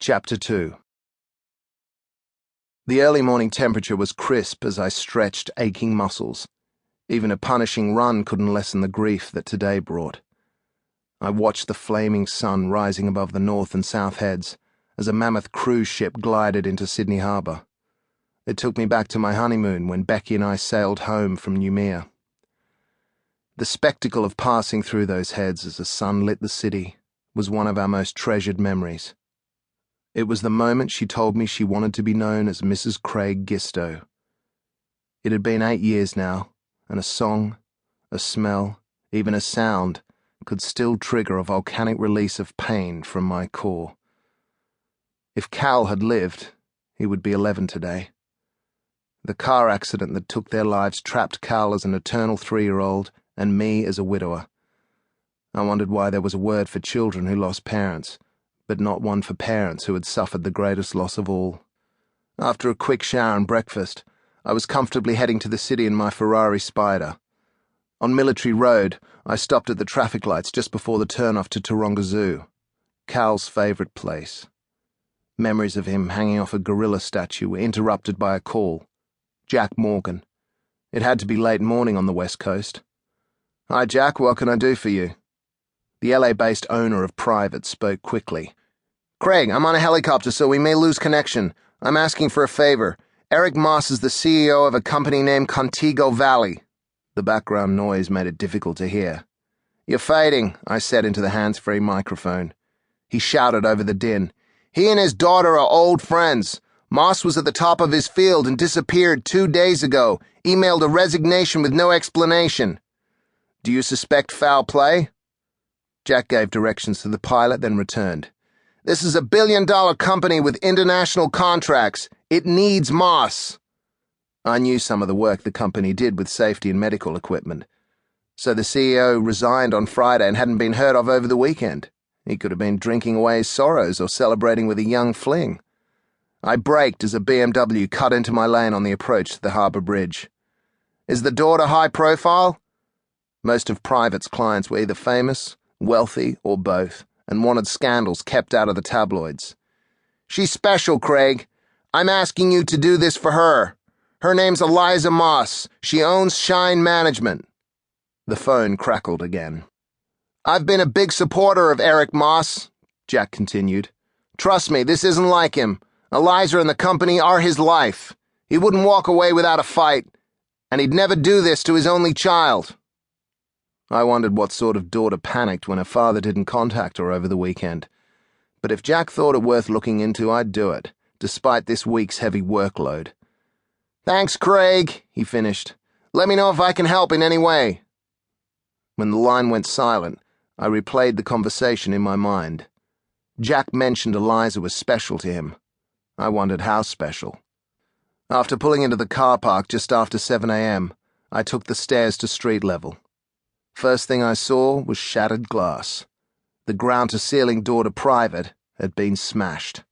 Chapter 2. The early morning temperature was crisp as I stretched aching muscles. Even a punishing run couldn't lessen the grief that today brought. I watched the flaming sun rising above the north and south heads as a mammoth cruise ship glided into Sydney Harbour. It took me back to my honeymoon when Becky and I sailed home from Noumea. The spectacle of passing through those heads as the sun lit the city was one of our most treasured memories. It was the moment she told me she wanted to be known as Mrs. Craig Gisto. It had been 8 years now, and a song, a smell, even a sound could still trigger a volcanic release of pain from my core. If Cal had lived, he would be 11 today. The car accident that took their lives trapped Cal as an eternal 3-year-old and me as a widower. I wondered why there was a word for children who lost parents, but not one for parents who had suffered the greatest loss of all. After a quick shower and breakfast, I was comfortably heading to the city in my Ferrari Spider. On Military Road, I stopped at the traffic lights just before the turnoff to Taronga Zoo, Cal's favourite place. Memories of him hanging off a gorilla statue were interrupted by a call. Jack Morgan. It had to be late morning on the West Coast. "Hi, Jack, what can I do for you?" The LA-based owner of Private spoke quickly. "Craig, I'm on a helicopter, so we may lose connection. I'm asking for a favor. Eric Moss is the CEO of a company named Contigo Valley." The background noise made it difficult to hear. "You're fading," I said into the hands-free microphone. He shouted over the din. "He and his daughter are old friends. Moss was at the top of his field and disappeared 2 days ago, emailed a resignation with no explanation. Do you suspect foul play?" Jack gave directions to the pilot, then returned. "This is a billion-dollar company with international contracts. It needs Moss." I knew some of the work the company did with safety and medical equipment. So the CEO resigned on Friday and hadn't been heard of over the weekend. He could have been drinking away his sorrows or celebrating with a young fling. I braked as a BMW cut into my lane on the approach to the Harbour Bridge. "Is the daughter high profile?" Most of Private's clients were either famous, wealthy, or both, and wanted scandals kept out of the tabloids. "She's special, Craig. I'm asking you to do this for her. Her name's Eliza Moss. She owns Shine Management." The phone crackled again. "I've been a big supporter of Eric Moss," Jack continued. "Trust me, this isn't like him. Eliza and the company are his life. He wouldn't walk away without a fight, and he'd never do this to his only child." I wondered what sort of daughter panicked when her father didn't contact her over the weekend. But if Jack thought it worth looking into, I'd do it, despite this week's heavy workload. "Thanks, Craig," he finished. "Let me know if I can help in any way." When the line went silent, I replayed the conversation in my mind. Jack mentioned Eliza was special to him. I wondered how special. After pulling into the car park just after 7 a.m., I took the stairs to street level. First thing I saw was shattered glass. The ground-to-ceiling door to Private had been smashed.